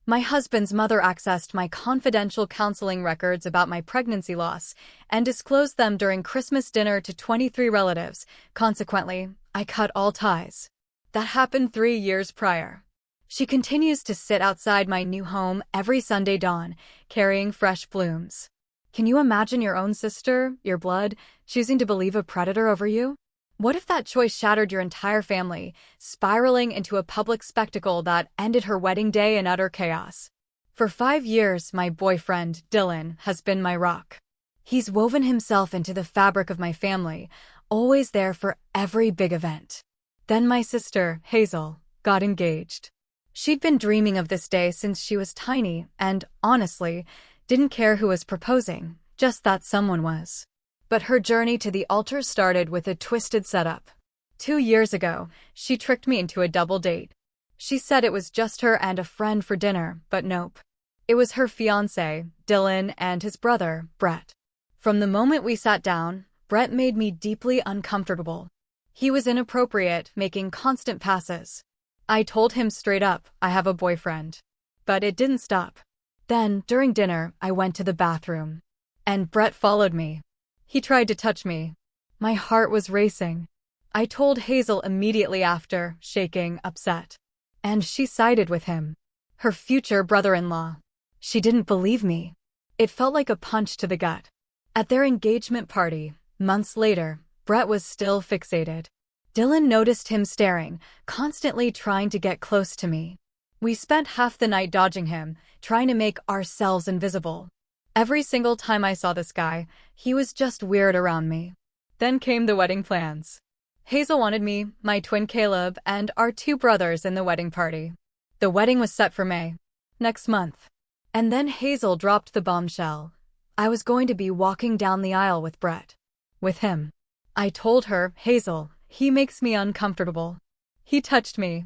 My husband's mother accessed my confidential counseling records about my pregnancy loss and disclosed them during Christmas dinner to 23 relatives. Consequently, I cut all ties. That happened 3 years prior. She continues to sit outside my new home every Sunday dawn, carrying fresh blooms. Can you imagine your own sister, your blood, choosing to believe a predator over you? What if that choice shattered your entire family, spiraling into a public spectacle that ended her wedding day in utter chaos? For 5 years, my boyfriend, Dylan, has been my rock. He's woven himself into the fabric of my family, always there for every big event. Then my sister, Hazel, got engaged. She'd been dreaming of this day since she was tiny and, honestly, didn't care who was proposing, just that someone was. But her journey to the altar started with a twisted setup. 2 years ago, she tricked me into a double date. She said it was just her and a friend for dinner, but nope. It was her fiancé, Dylan, and his brother, Brett. From the moment we sat down, Brett made me deeply uncomfortable. He was inappropriate, making constant passes. I told him straight up, I have a boyfriend. But it didn't stop. Then, during dinner, I went to the bathroom. And Brett followed me. He tried to touch me. My heart was racing. I told Hazel immediately after, shaking, upset. And she sided with him. Her future brother-in-law. She didn't believe me. It felt like a punch to the gut. At their engagement party, months later, Brett was still fixated. Dylan noticed him staring, constantly trying to get close to me. We spent half the night dodging him, trying to make ourselves invisible. Every single time I saw this guy, he was just weird around me. Then came the wedding plans. Hazel wanted me, my twin Caleb, and our 2 brothers in the wedding party. The wedding was set for May, next month. And then Hazel dropped the bombshell. I was going to be walking down the aisle with Brett. With him. I told her, Hazel, he makes me uncomfortable. He touched me.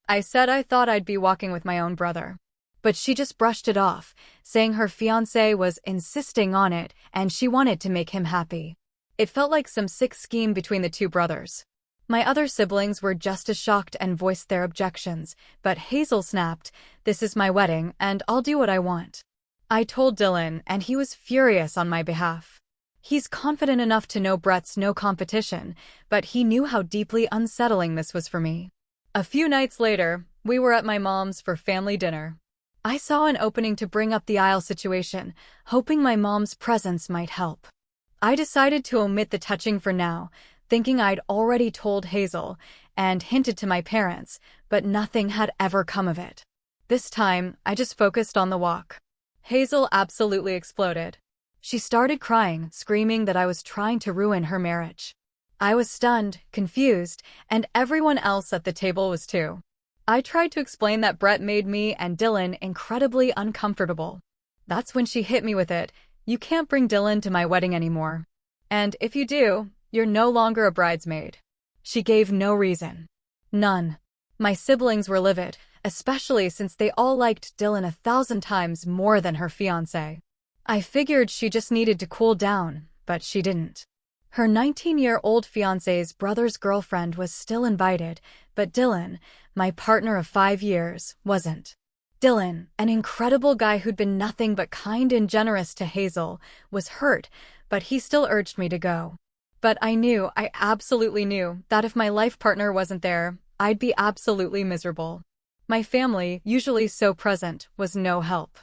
I said I thought I'd be walking with my own brother. But she just brushed it off, saying her fiancé was insisting on it and she wanted to make him happy. It felt like some sick scheme between the 2 brothers. My other siblings were just as shocked and voiced their objections, but Hazel snapped, "This is my wedding and I'll do what I want." I told Dylan and he was furious on my behalf. He's confident enough to know Brett's no competition, but he knew how deeply unsettling this was for me. A few nights later, we were at my mom's for family dinner. I saw an opening to bring up the aisle situation, hoping my mom's presence might help. I decided to omit the touching for now, thinking I'd already told Hazel and hinted to my parents, but nothing had ever come of it. This time, I just focused on the walk. Hazel absolutely exploded. She started crying, screaming that I was trying to ruin her marriage. I was stunned, confused, and everyone else at the table was too. I tried to explain that Brett made me and Dylan incredibly uncomfortable. That's when she hit me with it. You can't bring Dylan to my wedding anymore. And if you do, you're no longer a bridesmaid. She gave no reason. None. My siblings were livid, especially since they all liked Dylan 1,000 times more than her fiancé. I figured she just needed to cool down, but she didn't. Her 19-year-old fiancé's brother's girlfriend was still invited, but Dylan, my partner of 5 years, wasn't. Dylan, an incredible guy who'd been nothing but kind and generous to Hazel, was hurt, but he still urged me to go. But I absolutely knew, that if my life partner wasn't there, I'd be absolutely miserable. My family, usually so present, was no help.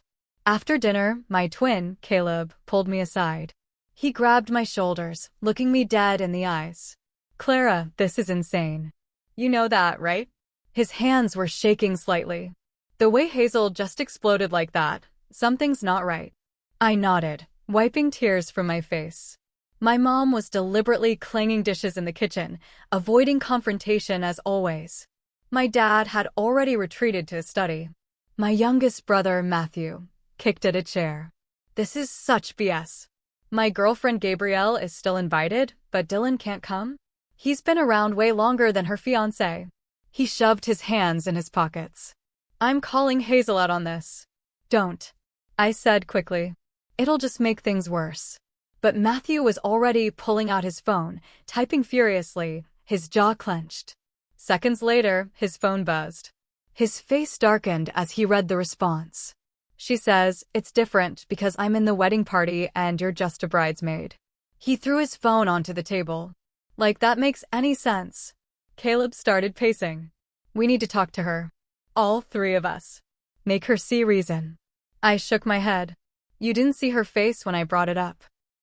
After dinner, my twin, Caleb, pulled me aside. He grabbed my shoulders, looking me dead in the eyes. "Clara, this is insane. You know that, right?" His hands were shaking slightly. The way Hazel just exploded like that, something's not right. I nodded, wiping tears from my face. My mom was deliberately clanging dishes in the kitchen, avoiding confrontation as always. My dad had already retreated to his study. My youngest brother, Matthew, kicked at a chair. This is such BS. My girlfriend Gabrielle is still invited, but Dylan can't come? He's been around way longer than her fiancé. He shoved his hands in his pockets. I'm calling Hazel out on this. Don't, I said quickly. It'll just make things worse. But Matthew was already pulling out his phone, typing furiously, his jaw clenched. Seconds later, his phone buzzed. His face darkened as he read the response. She says, "It's different because I'm in the wedding party and you're just a bridesmaid." He threw his phone onto the table. Like that makes any sense. Caleb started pacing. "We need to talk to her. All three of us. Make her see reason." I shook my head. "You didn't see her face when I brought it up.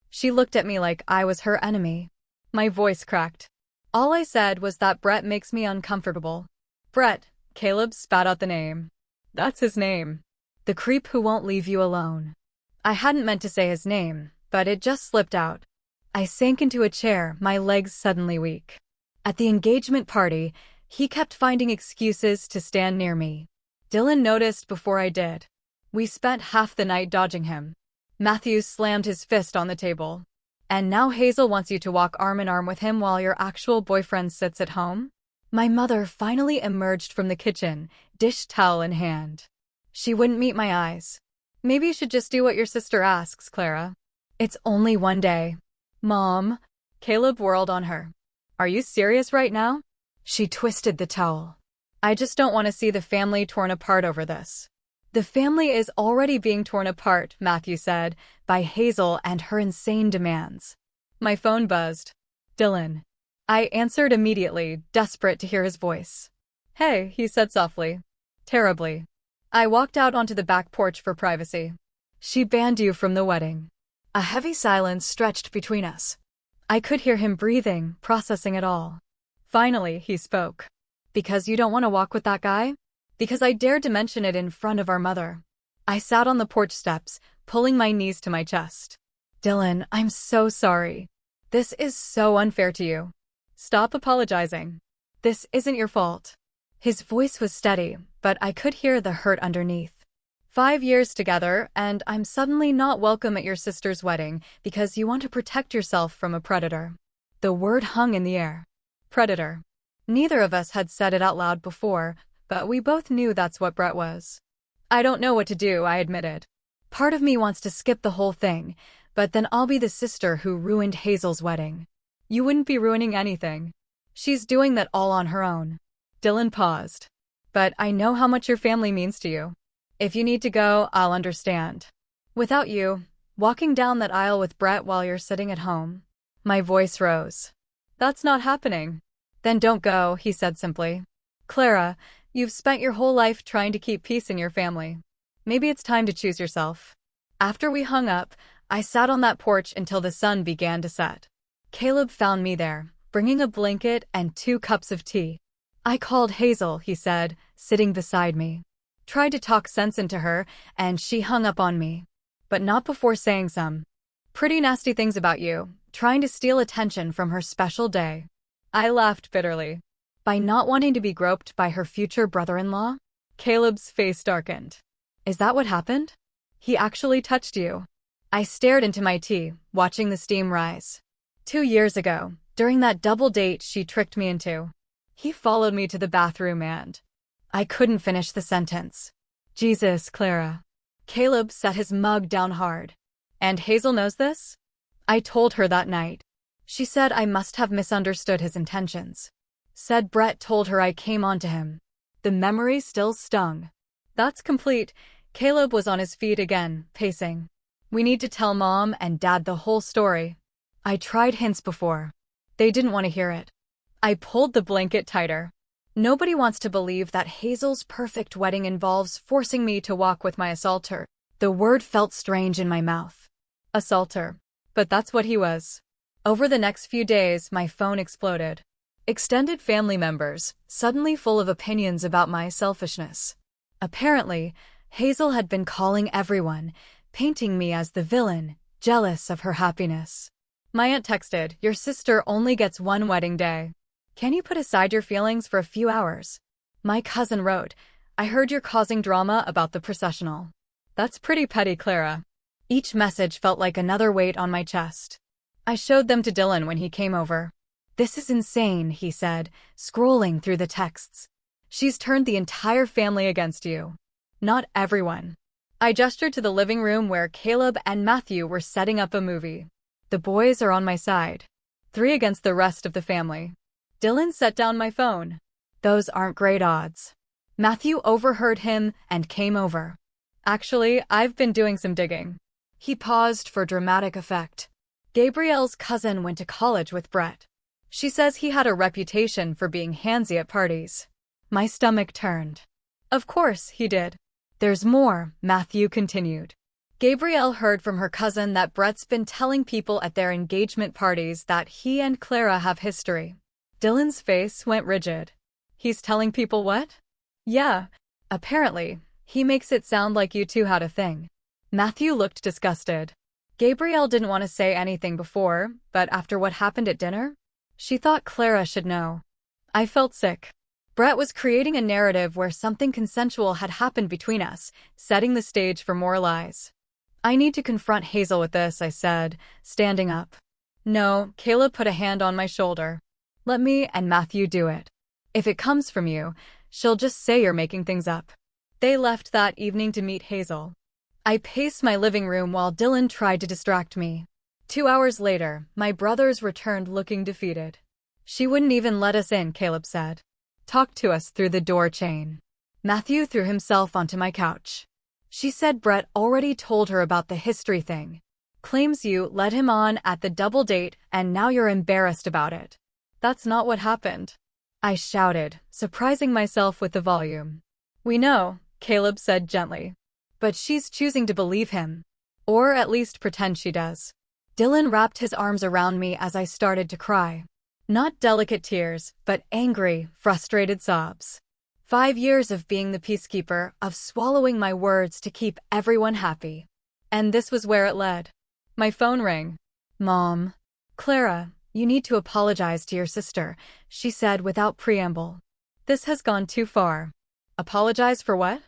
She looked at me like I was her enemy." My voice cracked. "All I said was that Brett makes me uncomfortable." "Brett," Caleb spat out the name. "That's his name. The creep who won't leave you alone." I hadn't meant to say his name, but it just slipped out. I sank into a chair, my legs suddenly weak. At the engagement party, he kept finding excuses to stand near me. Dylan noticed before I did. We spent half the night dodging him. Matthew slammed his fist on the table. "And now Hazel wants you to walk arm in arm with him while your actual boyfriend sits at home?" My mother finally emerged from the kitchen, dish towel in hand. She wouldn't meet my eyes. "Maybe you should just do what your sister asks, Clara. It's only one day." "Mom." Caleb whirled on her. "Are you serious right now?" She twisted the towel. "I just don't want to see the family torn apart over this." "The family is already being torn apart," Matthew said, "by Hazel and her insane demands." My phone buzzed. "Dylan." I answered immediately, desperate to hear his voice. "Hey," he said softly. "Terribly." I walked out onto the back porch for privacy. "She banned you from the wedding." A heavy silence stretched between us. I could hear him breathing, processing it all. Finally, he spoke. "Because you don't want to walk with that guy?" Because I dared to mention it in front of our mother. I sat on the porch steps, pulling my knees to my chest. "Dylan, I'm so sorry. This is so unfair to you. Stop apologizing. This isn't your fault." His voice was steady, but I could hear the hurt underneath. 5 years together, and I'm suddenly not welcome at your sister's wedding because you want to protect yourself from a predator. The word hung in the air. Predator. Neither of us had said it out loud before, but we both knew that's what Brett was. "I don't know what to do," I admitted. "Part of me wants to skip the whole thing, but then I'll be the sister who ruined Hazel's wedding." "You wouldn't be ruining anything. She's doing that all on her own." Dylan paused. "But I know how much your family means to you. If you need to go, I'll understand. Without you, walking down that aisle with Brett while you're sitting at home." My voice rose. "That's not happening." "Then don't go," he said simply. "Clara, you've spent your whole life trying to keep peace in your family. Maybe it's time to choose yourself." After we hung up, I sat on that porch until the sun began to set. Caleb found me there, bringing a blanket and 2 cups of tea. "I called Hazel," he said, sitting beside me. "Tried to talk sense into her, and she hung up on me. But not before saying some pretty nasty things about you, trying to steal attention from her special day." I laughed bitterly. "By not wanting to be groped by her future brother-in-law?" Caleb's face darkened. "Is that what happened? He actually touched you?" I stared into my tea, watching the steam rise. 2 years ago, during that double date she tricked me into. He followed me to the bathroom and... I couldn't finish the sentence. "Jesus, Clara." Caleb set his mug down hard. "And Hazel knows this?" I told her that night. She said I must have misunderstood his intentions. Said Brett told her I came onto him. The memory still stung. "That's complete." Caleb was on his feet again, pacing. "We need to tell Mom and Dad the whole story." I tried hints before. They didn't want to hear it. I pulled the blanket tighter. Nobody wants to believe that Hazel's perfect wedding involves forcing me to walk with my assaulter. The word felt strange in my mouth. Assaulter. But that's what he was. Over the next few days, my phone exploded. Extended family members, suddenly full of opinions about my selfishness. Apparently, Hazel had been calling everyone, painting me as the villain, jealous of her happiness. My aunt texted, "Your sister only gets one wedding day. Can you put aside your feelings for a few hours?" My cousin wrote, "I heard you're causing drama about the processional." That's pretty petty, Clara. Each message felt like another weight on my chest. I showed them to Dylan when he came over. "This is insane," he said, scrolling through the texts. "She's turned the entire family against you." "Not everyone." I gestured to the living room where Caleb and Matthew were setting up a movie. "The boys are on my side. 3 against the rest of the family." Dylan set down my phone. "Those aren't great odds." Matthew overheard him and came over. Actually, I've been doing some digging. He paused for dramatic effect. Gabrielle's cousin went to college with Brett. She says he had a reputation for being handsy at parties. My stomach turned. Of course he did. There's more, Matthew continued. Gabrielle heard from her cousin that Brett's been telling people at their engagement parties that he and Clara have history. Dylan's face went rigid. He's telling people what? Yeah. Apparently, he makes it sound like you two had a thing. Matthew looked disgusted. Gabrielle didn't want to say anything before, but after what happened at dinner, she thought Clara should know. I felt sick. Brett was creating a narrative where something consensual had happened between us, setting the stage for more lies. I need to confront Hazel with this, I said, standing up. No, Caleb put a hand on my shoulder. Let me and Matthew do it. If it comes from you, she'll just say you're making things up. They left that evening to meet Hazel. I paced my living room while Dylan tried to distract me. 2 hours later, my brothers returned looking defeated. She wouldn't even let us in, Caleb said. Talk to us through the door chain. Matthew threw himself onto my couch. She said Brett already told her about the history thing. Claims you led him on at the double date and now you're embarrassed about it. That's not what happened. I shouted, surprising myself with the volume. We know, Caleb said gently. But she's choosing to believe him. Or at least pretend she does. Dylan wrapped his arms around me as I started to cry. Not delicate tears, but angry, frustrated sobs. 5 years of being the peacekeeper, of swallowing my words to keep everyone happy. And this was where it led. My phone rang. Mom. Clara, you need to apologize to your sister, she said without preamble. This has gone too far. Apologize for what?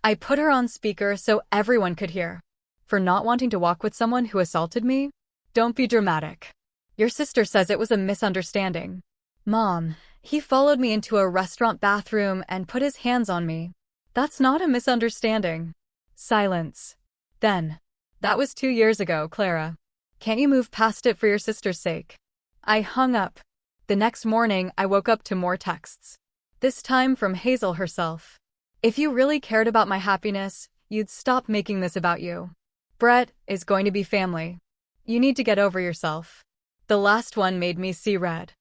I put her on speaker so everyone could hear. For not wanting to walk with someone who assaulted me? Don't be dramatic. Your sister says it was a misunderstanding. Mom, he followed me into a restaurant bathroom and put his hands on me. That's not a misunderstanding. Silence. Then. That was 2 years ago, Clara. Can't you move past it for your sister's sake? I hung up. The next morning, I woke up to more texts. This time from Hazel herself. If you really cared about my happiness, you'd stop making this about you. Brett is going to be family. You need to get over yourself. The last one made me see red.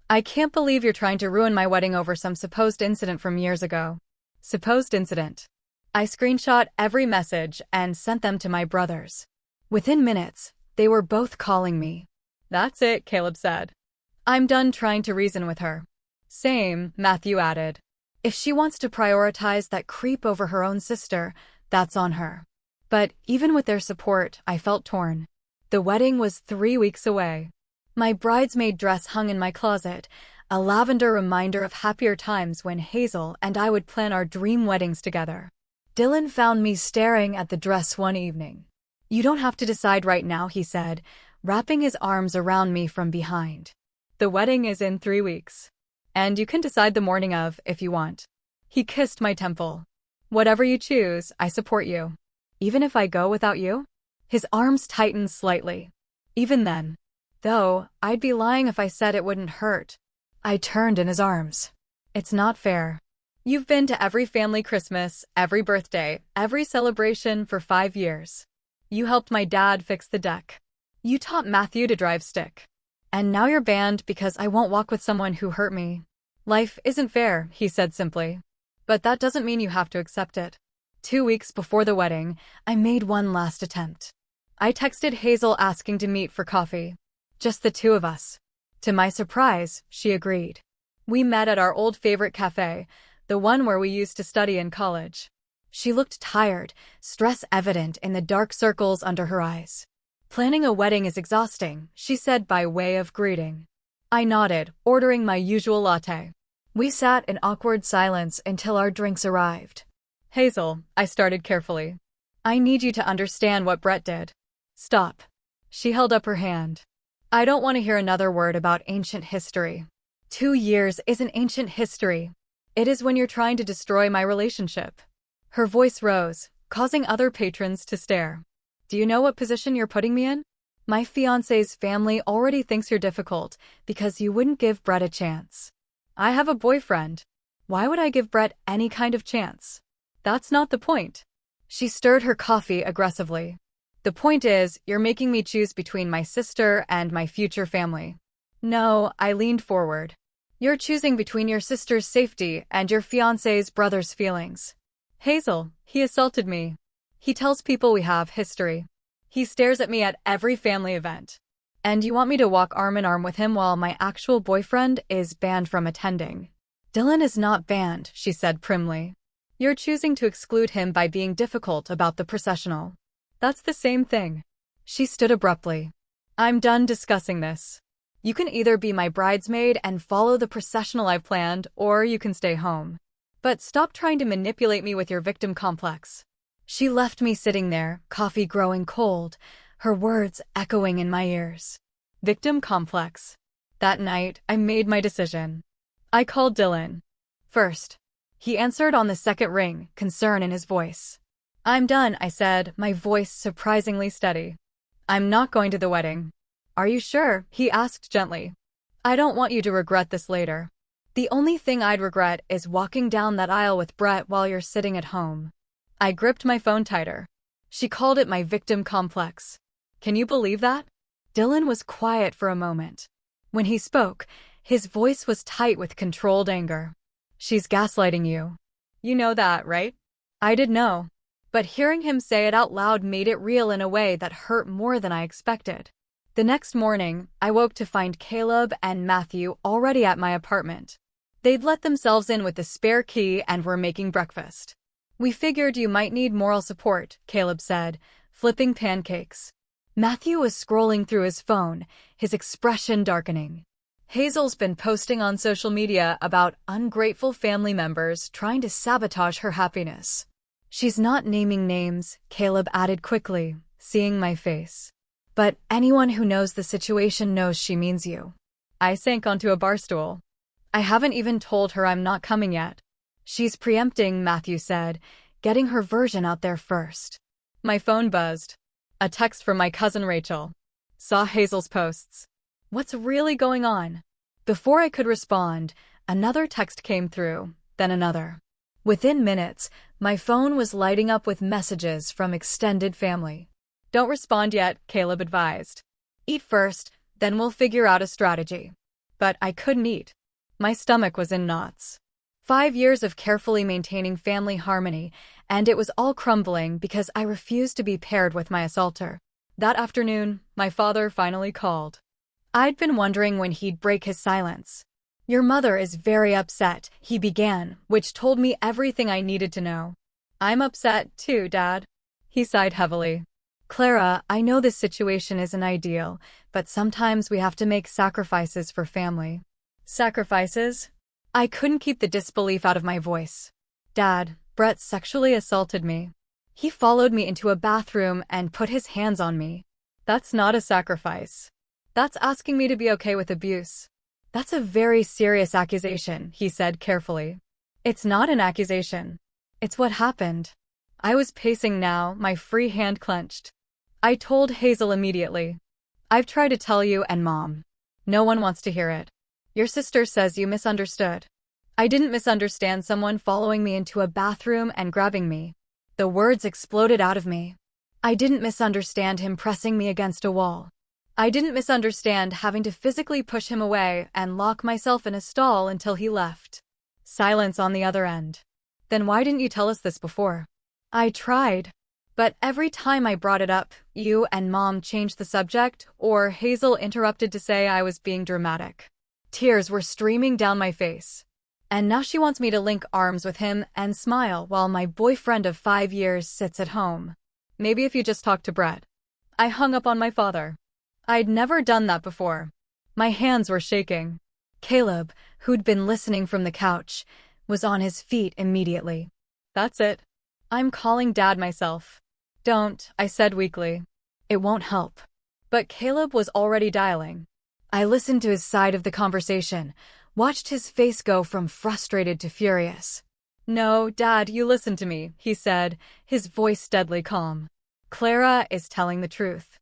I can't believe you're trying to ruin my wedding over some supposed incident from years ago. Supposed incident. I screenshot every message and sent them to my brothers. Within minutes, they were both calling me. That's it, Caleb said. I'm done trying to reason with her. Same, Matthew added. If she wants to prioritize that creep over her own sister, that's on her. But even with their support, I felt torn. The wedding was 3 weeks away. My bridesmaid dress hung in my closet, a lavender reminder of happier times when Hazel and I would plan our dream weddings together. Dylan found me staring at the dress one evening. You don't have to decide right now, he said, wrapping his arms around me from behind. The wedding is in 3 weeks. And you can decide the morning of, if you want. He kissed my temple. Whatever you choose, I support you. Even if I go without you? His arms tightened slightly. Even then. Though, I'd be lying if I said it wouldn't hurt. I turned in his arms. It's not fair. You've been to every family Christmas, every birthday, every celebration for 5 years. You helped my dad fix the deck. You taught Matthew to drive stick. And now you're banned because I won't walk with someone who hurt me. Life isn't fair, he said simply. But that doesn't mean you have to accept it. 2 weeks before the wedding, I made one last attempt. I texted Hazel asking to meet for coffee. Just the two of us. To my surprise, she agreed. We met at our old favorite cafe, the one where we used to study in college. She looked tired, stress evident in the dark circles under her eyes. Planning a wedding is exhausting, she said by way of greeting. I nodded, ordering my usual latte. We sat in awkward silence until our drinks arrived. Hazel, I started carefully. I need you to understand what Brett did. Stop. She held up her hand. I don't want to hear another word about ancient history. 2 years isn't ancient history. It is when you're trying to destroy my relationship. Her voice rose, causing other patrons to stare. Do you know what position you're putting me in? My fiancé's family already thinks you're difficult because you wouldn't give Brett a chance. I have a boyfriend. Why would I give Brett any kind of chance? That's not the point. She stirred her coffee aggressively. The point is, you're making me choose between my sister and my future family. No, I leaned forward. You're choosing between your sister's safety and your fiancé's brother's feelings. Hazel, he assaulted me. He tells people we have history. He stares at me at every family event. And you want me to walk arm in arm with him while my actual boyfriend is banned from attending? Dylan is not banned, she said primly. You're choosing to exclude him by being difficult about the processional. That's the same thing. She stood abruptly. I'm done discussing this. You can either be my bridesmaid and follow the processional I've planned, or you can stay home. But stop trying to manipulate me with your victim complex. She left me sitting there, coffee growing cold, her words echoing in my ears. Victim complex. That night, I made my decision. I called Dylan. First. He answered on the second ring, concern in his voice. I'm done, I said, my voice surprisingly steady. I'm not going to the wedding. Are you sure? He asked gently. I don't want you to regret this later. The only thing I'd regret is walking down that aisle with Brett while you're sitting at home. I gripped my phone tighter. She called it my victim complex. Can you believe that? Dylan was quiet for a moment. When he spoke, his voice was tight with controlled anger. She's gaslighting you. You know that, right? I did know. But hearing him say it out loud made it real in a way that hurt more than I expected. The next morning, I woke to find Caleb and Matthew already at my apartment. They'd let themselves in with the spare key and were making breakfast. We figured you might need moral support, Caleb said, flipping pancakes. Matthew was scrolling through his phone, his expression darkening. Hazel's been posting on social media about ungrateful family members trying to sabotage her happiness. She's not naming names, Caleb added quickly, seeing my face. But anyone who knows the situation knows she means you. I sank onto a bar stool. I haven't even told her I'm not coming yet. She's preempting, Matthew said, getting her version out there first. My phone buzzed. A text from my cousin Rachel. Saw Hazel's posts. What's really going on? Before I could respond, another text came through, then another. Within minutes, my phone was lighting up with messages from extended family. Don't respond yet, Caleb advised. Eat first, then we'll figure out a strategy. But I couldn't eat. My stomach was in knots. 5 years of carefully maintaining family harmony, and it was all crumbling because I refused to be paired with my assaulter. That afternoon, my father finally called. I'd been wondering when he'd break his silence. Your mother is very upset, he began, which told me everything I needed to know. I'm upset too, Dad. He sighed heavily. Clara, I know this situation isn't ideal, but sometimes we have to make sacrifices for family. Sacrifices? I couldn't keep the disbelief out of my voice. Dad, Brett sexually assaulted me. He followed me into a bathroom and put his hands on me. That's not a sacrifice. That's asking me to be okay with abuse. That's a very serious accusation, he said carefully. It's not an accusation. It's what happened. I was pacing now, my free hand clenched. I told Hazel immediately. I've tried to tell you and Mom. No one wants to hear it. Your sister says you misunderstood. I didn't misunderstand someone following me into a bathroom and grabbing me. The words exploded out of me. I didn't misunderstand him pressing me against a wall. I didn't misunderstand having to physically push him away and lock myself in a stall until he left. Silence on the other end. Then why didn't you tell us this before? I tried. But every time I brought it up, you and Mom changed the subject, or Hazel interrupted to say I was being dramatic. Tears were streaming down my face. And now she wants me to link arms with him and smile while my boyfriend of 5 years sits at home. Maybe if you just talk to Brett. I hung up on my father. I'd never done that before. My hands were shaking. Caleb, who'd been listening from the couch, was on his feet immediately. That's it. I'm calling Dad myself. Don't, I said weakly. It won't help. But Caleb was already dialing. I listened to his side of the conversation, watched his face go from frustrated to furious. No, Dad, you listen to me, he said, his voice deadly calm. Clara is telling the truth.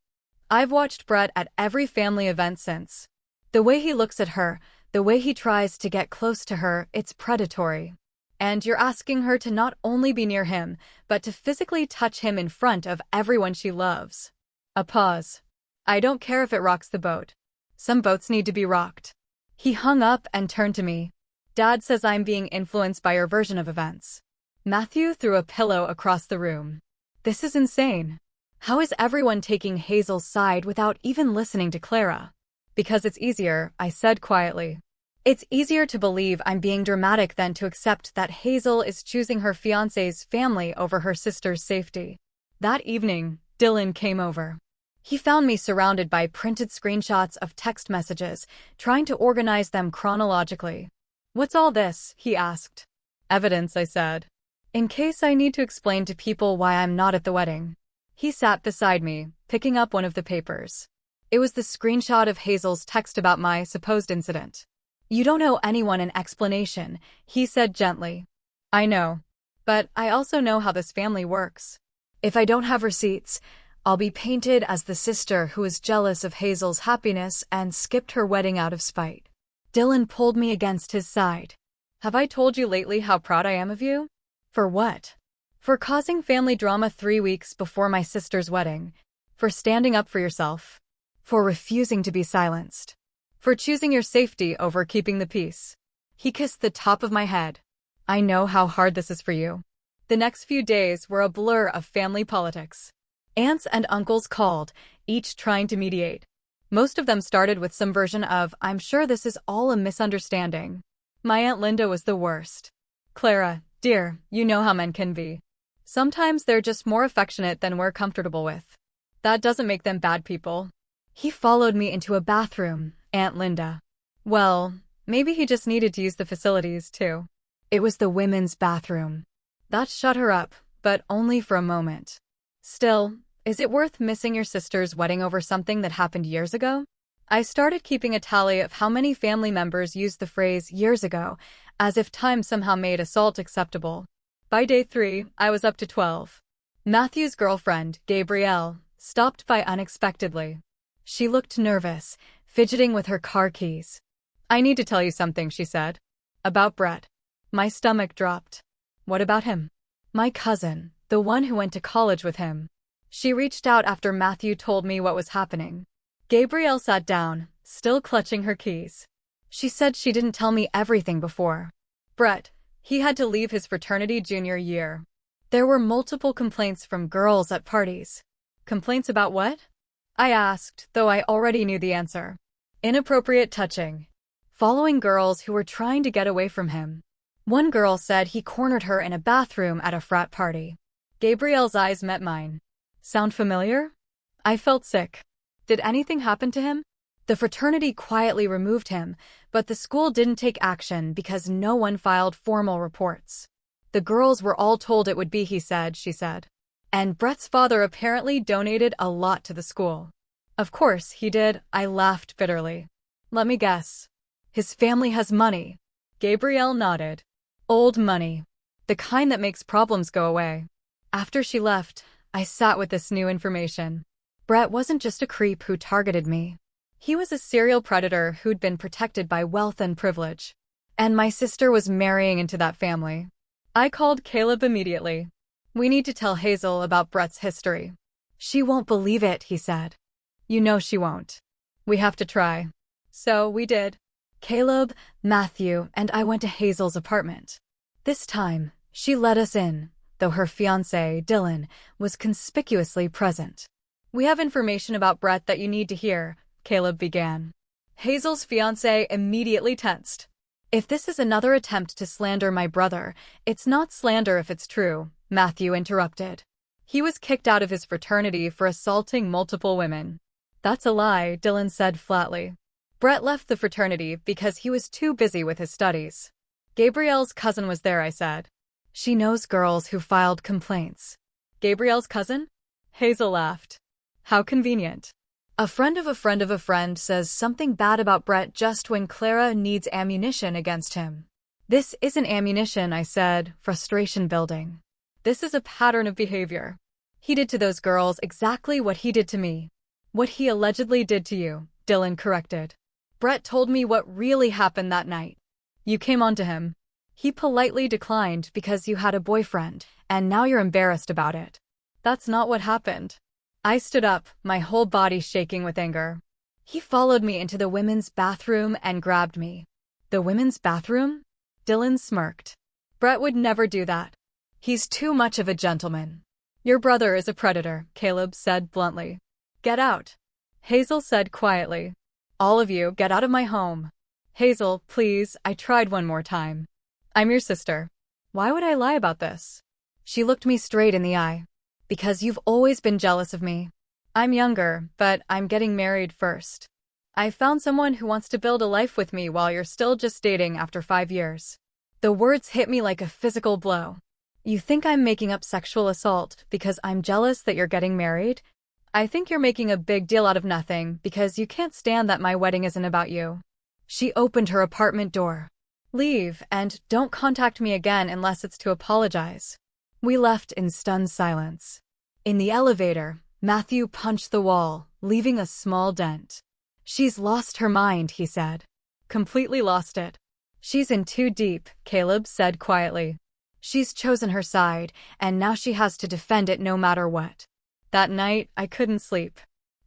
I've watched Brett at every family event since. The way he looks at her, The way he tries to get close to her, it's predatory. And you're asking her to not only be near him, but to physically touch him in front of everyone she loves. A pause. I don't care if it rocks the boat. Some boats need to be rocked. He hung up and turned to me. Dad says I'm being influenced by your version of events. Matthew threw a pillow across the room. This is insane. How is everyone taking Hazel's side without even listening to Clara? Because it's easier, I said quietly. It's easier to believe I'm being dramatic than to accept that Hazel is choosing her fiancé's family over her sister's safety. That evening, Dylan came over. He found me surrounded by printed screenshots of text messages, trying to organize them chronologically. What's all this? He asked. Evidence, I said. In case I need to explain to people why I'm not at the wedding. He sat beside me, picking up one of the papers. It was the screenshot of Hazel's text about my supposed incident. You don't owe anyone an explanation, he said gently. I know. But I also know how this family works. If I don't have receipts, I'll be painted as the sister who is jealous of Hazel's happiness and skipped her wedding out of spite. Dylan pulled me against his side. Have I told you lately how proud I am of you? For what? For causing family drama 3 weeks before my sister's wedding. For standing up for yourself. For refusing to be silenced. For choosing your safety over keeping the peace. He kissed the top of my head. I know how hard this is for you. The next few days were a blur of family politics. Aunts and uncles called, each trying to mediate. Most of them started with some version of, I'm sure this is all a misunderstanding. My Aunt Linda was the worst. Clara, dear, you know how men can be. Sometimes they're just more affectionate than we're comfortable with. That doesn't make them bad people. He followed me into a bathroom, Aunt Linda. Well, maybe he just needed to use the facilities, too. It was the women's bathroom. That shut her up, but only for a moment. Still, is it worth missing your sister's wedding over something that happened years ago? I started keeping a tally of how many family members used the phrase years ago, as if time somehow made assault acceptable. By day 3, I was up to 12. Matthew's girlfriend, Gabrielle, stopped by unexpectedly. She looked nervous, fidgeting with her car keys. I need to tell you something, she said. About Brett. My stomach dropped. What about him? My cousin, the one who went to college with him. She reached out after Matthew told me what was happening. Gabrielle sat down, still clutching her keys. She said she didn't tell me everything before. Brett, he had to leave his fraternity junior year. There were multiple complaints from girls at parties. Complaints about what? I asked, though I already knew the answer. Inappropriate touching. Following girls who were trying to get away from him. One girl said he cornered her in a bathroom at a frat party. Gabrielle's eyes met mine. Sound familiar? I felt sick. Did anything happen to him? The fraternity quietly removed him, but the school didn't take action because no one filed formal reports. The girls were all told it would be, he said, she said. And Brett's father apparently donated a lot to the school. Of course, he did, I laughed bitterly. Let me guess. His family has money. Gabrielle nodded. Old money. The kind that makes problems go away. After she left, I sat with this new information. Brett wasn't just a creep who targeted me. He was a serial predator who'd been protected by wealth and privilege. And my sister was marrying into that family. I called Caleb immediately. We need to tell Hazel about Brett's history. She won't believe it, he said. You know she won't. We have to try. So we did. Caleb, Matthew, and I went to Hazel's apartment. This time, she let us in, though her fiancé, Dylan, was conspicuously present. We have information about Brett that you need to hear, Caleb began. Hazel's fiancé immediately tensed. If this is another attempt to slander my brother, it's not slander if it's true, Matthew interrupted. He was kicked out of his fraternity for assaulting multiple women. That's a lie, Dylan said flatly. Brett left the fraternity because he was too busy with his studies. Gabrielle's cousin was there, I said. She knows girls who filed complaints. Gabrielle's cousin? Hazel laughed. How convenient. A friend of a friend of a friend says something bad about Brett just when Clara needs ammunition against him. This isn't ammunition, I said, frustration building. This is a pattern of behavior. He did to those girls exactly what he did to me. What he allegedly did to you, Dylan corrected. Brett told me what really happened that night. You came on to him. He politely declined because you had a boyfriend, and now you're embarrassed about it. That's not what happened. I stood up, my whole body shaking with anger. He followed me into the women's bathroom and grabbed me. The women's bathroom? Dylan smirked. Brett would never do that. He's too much of a gentleman. Your brother is a predator, Caleb said bluntly. Get out. Hazel said quietly. All of you, get out of my home. Hazel, please, I tried one more time. I'm your sister. Why would I lie about this? She looked me straight in the eye. Because you've always been jealous of me. I'm younger, but I'm getting married first. I found someone who wants to build a life with me while you're still just dating after 5 years. The words hit me like a physical blow. You think I'm making up sexual assault because I'm jealous that you're getting married? I think you're making a big deal out of nothing because you can't stand that my wedding isn't about you. She opened her apartment door. Leave, and don't contact me again unless it's to apologize. We left in stunned silence. In the elevator, Matthew punched the wall, leaving a small dent. She's lost her mind, he said. Completely lost it. She's in too deep, Caleb said quietly. She's chosen her side, and now she has to defend it no matter what. That night, I couldn't sleep.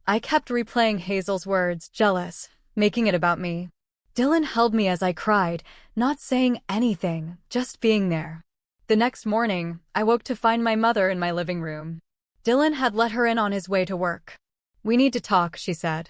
I kept replaying Hazel's words, jealous, making it about me. Dylan held me as I cried, not saying anything, just being there. The next morning, I woke to find my mother in my living room. Dylan had let her in on his way to work. We need to talk, she said.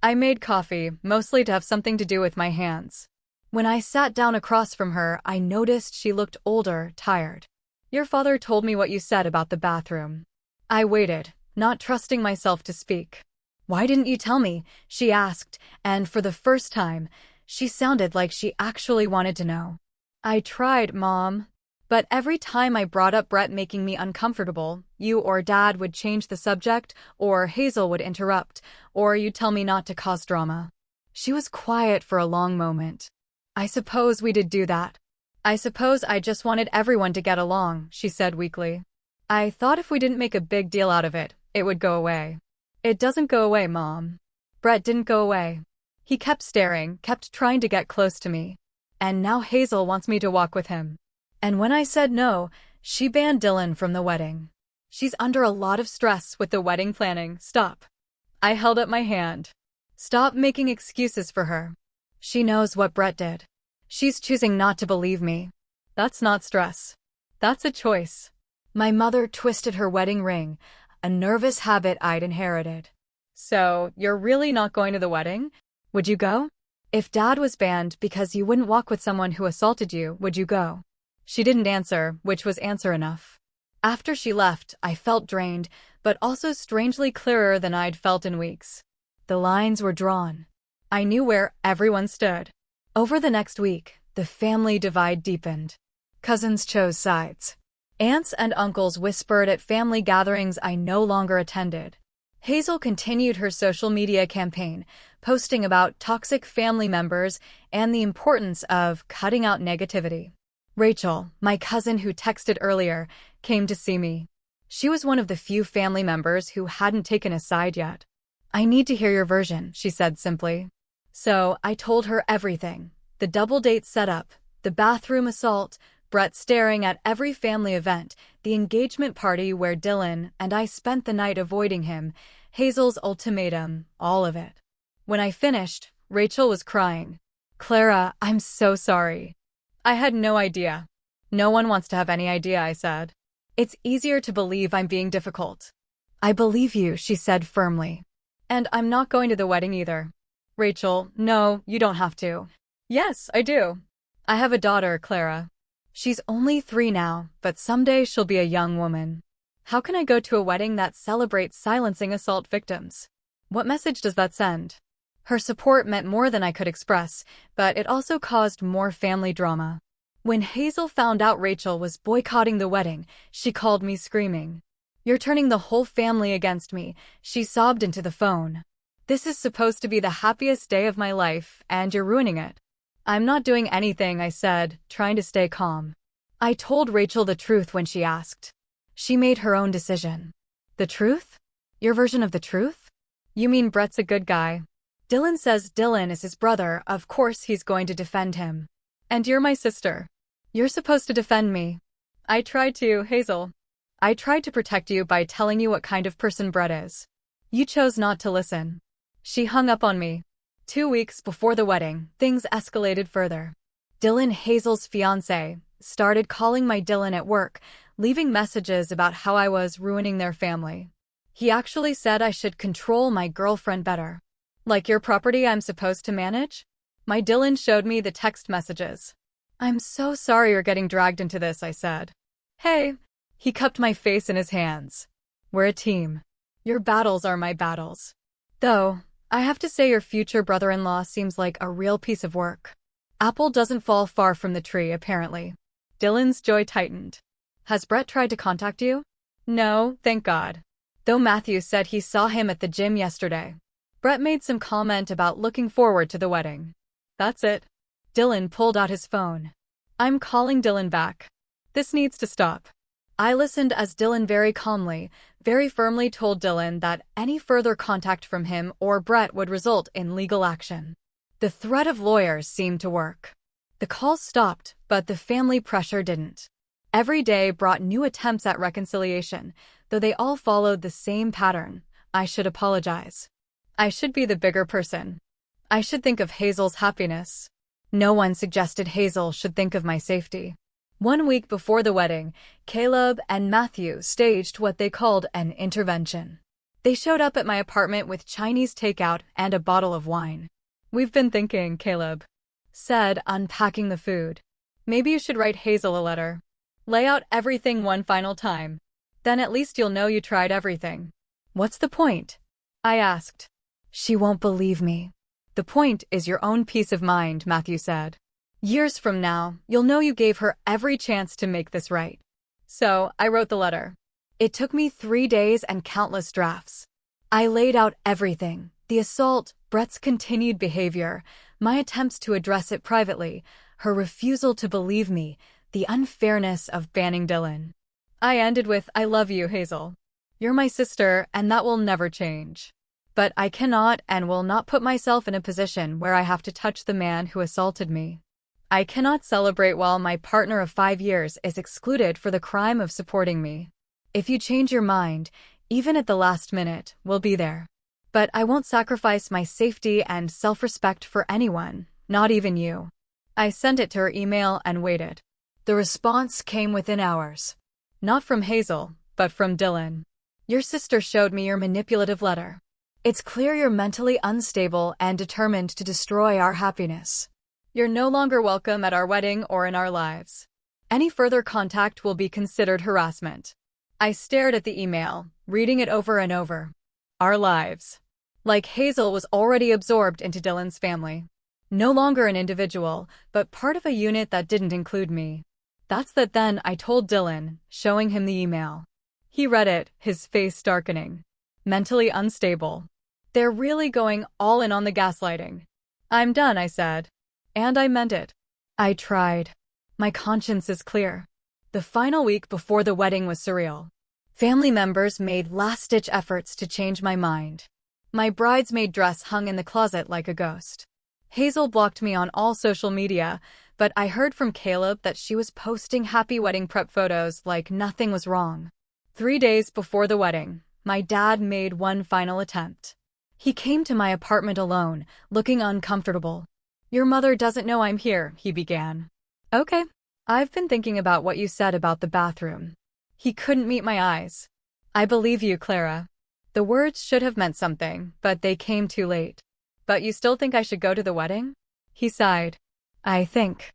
I made coffee, mostly to have something to do with my hands. When I sat down across from her, I noticed she looked older, tired. Your father told me what you said about the bathroom. I waited, not trusting myself to speak. Why didn't you tell me? She asked, and for the first time, she sounded like she actually wanted to know. I tried, Mom. But every time I brought up Brett making me uncomfortable, you or Dad would change the subject, or Hazel would interrupt, or you'd tell me not to cause drama. She was quiet for a long moment. I suppose we did do that. I suppose I just wanted everyone to get along, she said weakly. I thought if we didn't make a big deal out of it, it would go away. It doesn't go away, Mom. Brett didn't go away. He kept staring, kept trying to get close to me. And now Hazel wants me to walk with him. And when I said no, she banned Dylan from the wedding. She's under a lot of stress with the wedding planning. Stop. I held up my hand. Stop making excuses for her. She knows what Brett did. She's choosing not to believe me. That's not stress. That's a choice. My mother twisted her wedding ring, a nervous habit I'd inherited. So, you're really not going to the wedding? Would you go? If Dad was banned because you wouldn't walk with someone who assaulted you, would you go? She didn't answer, which was answer enough. After she left, I felt drained, but also strangely clearer than I'd felt in weeks. The lines were drawn. I knew where everyone stood. Over the next week, the family divide deepened. Cousins chose sides. Aunts and uncles whispered at family gatherings I no longer attended. Hazel continued her social media campaign, posting about toxic family members and the importance of cutting out negativity. Rachel, my cousin who texted earlier, came to see me. She was one of the few family members who hadn't taken a side yet. I need to hear your version, she said simply. So I told her everything. The double date setup, the bathroom assault, Brett staring at every family event, the engagement party where Dylan and I spent the night avoiding him, Hazel's ultimatum, all of it. When I finished, Rachel was crying. Clara, I'm so sorry. I had no idea. No one wants to have any idea, I said. It's easier to believe I'm being difficult. I believe you, she said firmly. And I'm not going to the wedding either. Rachel, no, you don't have to. Yes, I do. I have a daughter, Clara. She's only 3 now, but someday she'll be a young woman. How can I go to a wedding that celebrates silencing assault victims? What message does that send? Her support meant more than I could express, but it also caused more family drama. When Hazel found out Rachel was boycotting the wedding, she called me screaming. You're turning the whole family against me, she sobbed into the phone. This is supposed to be the happiest day of my life, and you're ruining it. I'm not doing anything, I said, trying to stay calm. I told Rachel the truth when she asked. She made her own decision. The truth? Your version of the truth? You mean Brett's a good guy? Dylan says Dylan is his brother, of course he's going to defend him. And you're my sister. You're supposed to defend me. I tried to, Hazel. I tried to protect you by telling you what kind of person Brett is. You chose not to listen. She hung up on me. 2 weeks before the wedding, things escalated further. Dylan, Hazel's fiancé, started calling my Dylan at work, leaving messages about how I was ruining their family. He actually said I should control my girlfriend better. Like your property I'm supposed to manage? My Dylan showed me the text messages. I'm so sorry you're getting dragged into this, I said. Hey. He cupped my face in his hands. We're a team. Your battles are my battles. Though, I have to say your future brother-in-law seems like a real piece of work. Apple doesn't fall far from the tree, apparently. Dylan's jaw tightened. Has Brett tried to contact you? No, thank God. Though Matthew said he saw him at the gym yesterday. Brett made some comment about looking forward to the wedding. That's it. Dylan pulled out his phone. I'm calling Dylan back. This needs to stop. I listened as Dylan very calmly, very firmly told Dylan that any further contact from him or Brett would result in legal action. The threat of lawyers seemed to work. The calls stopped, but the family pressure didn't. Every day brought new attempts at reconciliation, though they all followed the same pattern. I should apologize. I should be the bigger person. I should think of Hazel's happiness. No one suggested Hazel should think of my safety. 1 week before the wedding, Caleb and Matthew staged what they called an intervention. They showed up at my apartment with Chinese takeout and a bottle of wine. We've been thinking, Caleb said, unpacking the food. Maybe you should write Hazel a letter. Lay out everything one final time. Then at least you'll know you tried everything. What's the point? I asked. She won't believe me. The point is your own peace of mind, Matthew said. Years from now, you'll know you gave her every chance to make this right. So, I wrote the letter. It took me 3 days and countless drafts. I laid out everything. The assault, Brett's continued behavior, my attempts to address it privately, her refusal to believe me, the unfairness of banning Dylan. I ended with, I love you, Hazel. You're my sister, and that will never change. But I cannot and will not put myself in a position where I have to touch the man who assaulted me. I cannot celebrate while my partner of 5 years is excluded for the crime of supporting me. If you change your mind, even at the last minute, we'll be there. But I won't sacrifice my safety and self-respect for anyone, not even you. I sent it to her email and waited. The response came within hours. Not from Hazel, but from Dylan. Your sister showed me your manipulative letter. It's clear you're mentally unstable and determined to destroy our happiness. You're no longer welcome at our wedding or in our lives. Any further contact will be considered harassment. I stared at the email, reading it over and over. Our lives. Like Hazel was already absorbed into Dylan's family. No longer an individual, but part of a unit that didn't include me. That's that. Then I told Dylan, showing him the email. He read it, his face darkening. Mentally unstable. They're really going all in on the gaslighting. I'm done, I said. And I meant it. I tried. My conscience is clear. The final week before the wedding was surreal. Family members made last-ditch efforts to change my mind. My bridesmaid dress hung in the closet like a ghost. Hazel blocked me on all social media, but I heard from Caleb that she was posting happy wedding prep photos like nothing was wrong. 3 days before the wedding, my dad made one final attempt. He came to my apartment alone, looking uncomfortable. Your mother doesn't know I'm here, he began. Okay. I've been thinking about what you said about the bathroom. He couldn't meet my eyes. I believe you, Clara. The words should have meant something, but they came too late. But you still think I should go to the wedding? He sighed. I think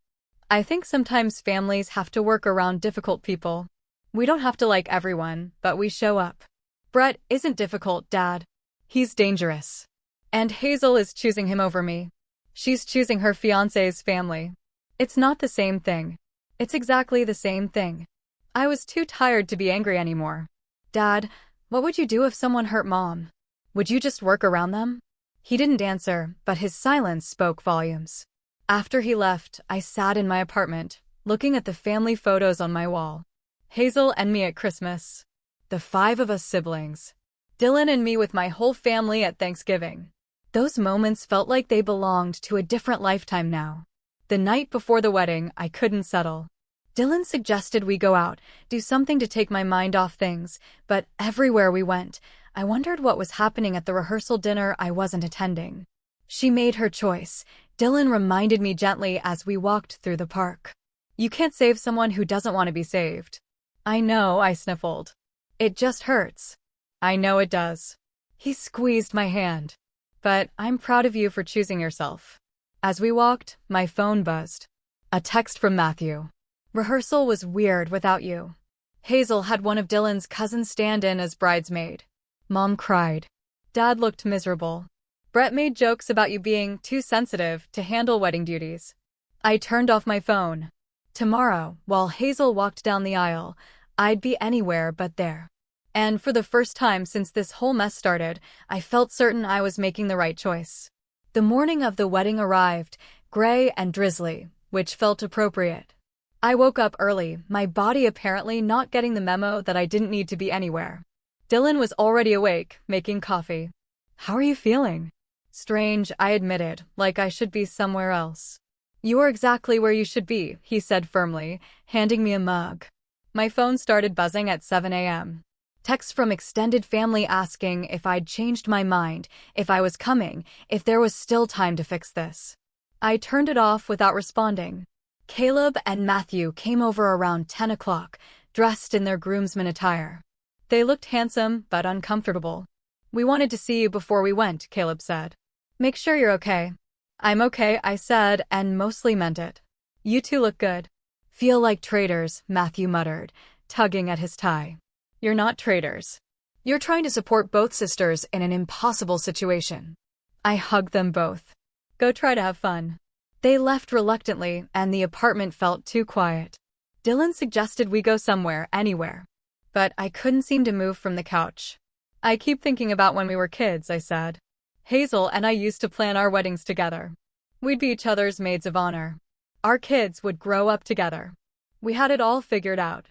sometimes families have to work around difficult people. We don't have to like everyone, but we show up. Brett isn't difficult, Dad. He's dangerous. And Hazel is choosing him over me. She's choosing her fiancé's family. It's not the same thing. It's exactly the same thing. I was too tired to be angry anymore. Dad, what would you do if someone hurt Mom? Would you just work around them? He didn't answer, but his silence spoke volumes. After he left, I sat in my apartment, looking at the family photos on my wall. Hazel and me at Christmas. The 5 of us siblings. Dylan and me with my whole family at Thanksgiving. Those moments felt like they belonged to a different lifetime now. The night before the wedding, I couldn't settle. Dylan suggested we go out, do something to take my mind off things, but everywhere we went, I wondered what was happening at the rehearsal dinner I wasn't attending. She made her choice. Dylan reminded me gently as we walked through the park. You can't save someone who doesn't want to be saved. I know, I sniffled. It just hurts. I know it does. He squeezed my hand. But I'm proud of you for choosing yourself. As we walked, my phone buzzed. A text from Matthew. Rehearsal was weird without you. Hazel had one of Dylan's cousins stand in as bridesmaid. Mom cried. Dad looked miserable. Brett made jokes about you being too sensitive to handle wedding duties. I turned off my phone. Tomorrow, while Hazel walked down the aisle, I'd be anywhere but there. And for the first time since this whole mess started, I felt certain I was making the right choice. The morning of the wedding arrived, gray and drizzly, which felt appropriate. I woke up early, my body apparently not getting the memo that I didn't need to be anywhere. Dylan was already awake, making coffee. How are you feeling? Strange, I admitted, like I should be somewhere else. You are exactly where you should be, he said firmly, handing me a mug. My phone started buzzing at 7 a.m. Texts from extended family asking if I'd changed my mind, if I was coming, if there was still time to fix this. I turned it off without responding. Caleb and Matthew came over around 10 o'clock, dressed in their groomsmen attire. They looked handsome but uncomfortable. We wanted to see you before we went, Caleb said. Make sure you're okay. I'm okay, I said, and mostly meant it. You two look good. Feel like traitors, Matthew muttered, tugging at his tie. You're not traitors. You're trying to support both sisters in an impossible situation. I hugged them both. Go try to have fun. They left reluctantly, and the apartment felt too quiet. Dylan suggested we go somewhere, anywhere. But I couldn't seem to move from the couch. I keep thinking about when we were kids, I said. Hazel and I used to plan our weddings together. We'd be each other's maids of honor. Our kids would grow up together. We had it all figured out.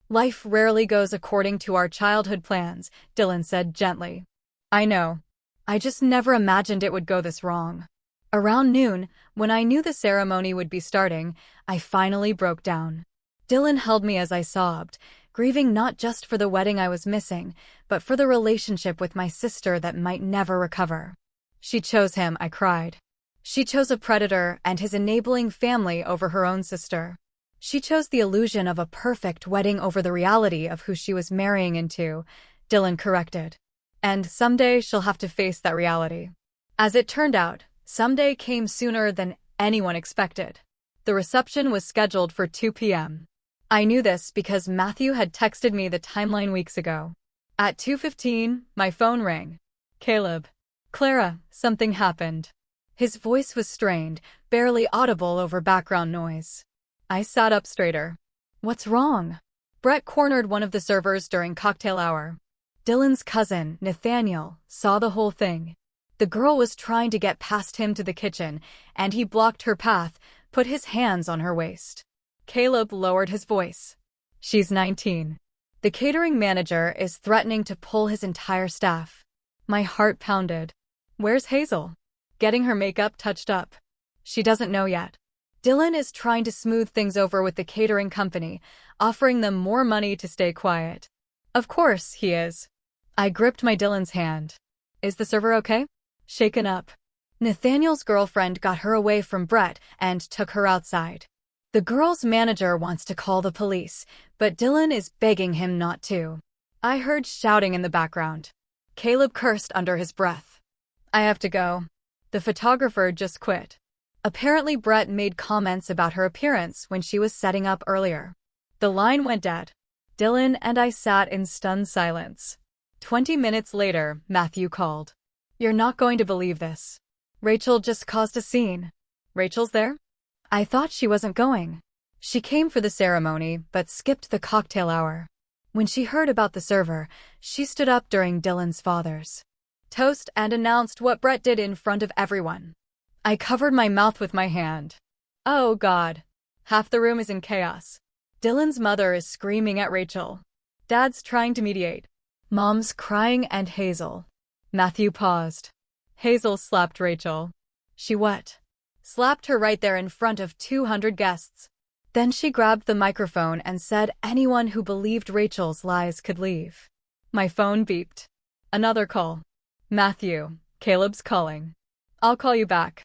Life rarely goes according to our childhood plans, Dylan said gently. I know. I just never imagined it would go this wrong. Around noon, when I knew the ceremony would be starting, I finally broke down. Dylan held me as I sobbed, grieving not just for the wedding I was missing, but for the relationship with my sister that might never recover. She chose him, I cried. She chose a predator and his enabling family over her own sister. She chose the illusion of a perfect wedding over the reality of who she was marrying into, Dylan corrected. And someday she'll have to face that reality. As it turned out, someday came sooner than anyone expected. The reception was scheduled for 2 p.m. I knew this because Matthew had texted me the timeline weeks ago. At 2:15, my phone rang. Caleb. Clara, something happened. His voice was strained, barely audible over background noise. I sat up straighter. What's wrong? Brett cornered one of the servers during cocktail hour. Dylan's cousin, Nathaniel, saw the whole thing. The girl was trying to get past him to the kitchen, and he blocked her path, put his hands on her waist. Caleb lowered his voice. She's 19. The catering manager is threatening to pull his entire staff. My heart pounded. Where's Hazel? Getting her makeup touched up. She doesn't know yet. Dylan is trying to smooth things over with the catering company, offering them more money to stay quiet. Of course he is. I gripped my Dylan's hand. Is the server okay? Shaken up. Nathaniel's girlfriend got her away from Brett and took her outside. The girl's manager wants to call the police, but Dylan is begging him not to. I heard shouting in the background. Caleb cursed under his breath. I have to go. The photographer just quit. Apparently Brett made comments about her appearance when she was setting up earlier. The line went dead. Dylan and I sat in stunned silence. 20 minutes later, Matthew called. You're not going to believe this. Rachel just caused a scene. Rachel's there? I thought she wasn't going. She came for the ceremony, but skipped the cocktail hour. When she heard about the server, she stood up during Dylan's father's toast and announced what Brett did in front of everyone. I covered my mouth with my hand. Oh God. Half the room is in chaos. Dylan's mother is screaming at Rachel. Dad's trying to mediate. Mom's crying and Hazel. Matthew paused. Hazel slapped Rachel. She what? Slapped her right there in front of 200 guests. Then she grabbed the microphone and said anyone who believed Rachel's lies could leave. My phone beeped. Another call. Matthew, Caleb's calling. I'll call you back.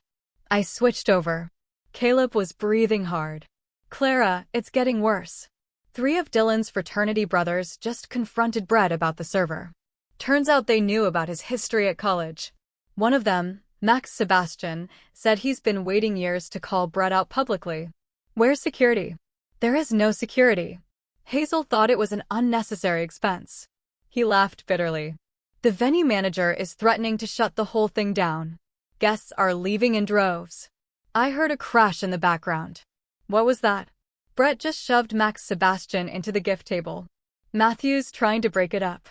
I switched over. Caleb was breathing hard. Clara, it's getting worse. 3 of Dylan's fraternity brothers just confronted Brett about the server. Turns out they knew about his history at college. One of them, Max Sebastian, said he's been waiting years to call Brett out publicly. Where's security? There is no security. Hazel thought it was an unnecessary expense. He laughed bitterly. The venue manager is threatening to shut the whole thing down. Guests are leaving in droves. I heard a crash in the background. What was that? Brett just shoved Max Sebastian into the gift table. Matthew's trying to break it up.